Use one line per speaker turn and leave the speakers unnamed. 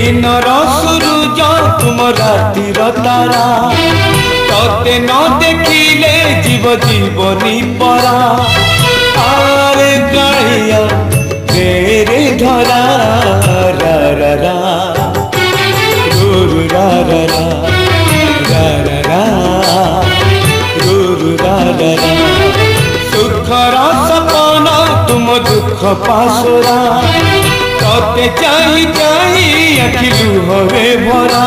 दिनर सूरज तुम रातिर तारा तते न देखिले जीव जीवनी परा आरे कालिया तेरे धरा रा रा रा रू रा रा रा रा रा रा रू रा रा रा सुखर सपन तुम दुख पासरा तते चाही चाही आखि लुहरे भरा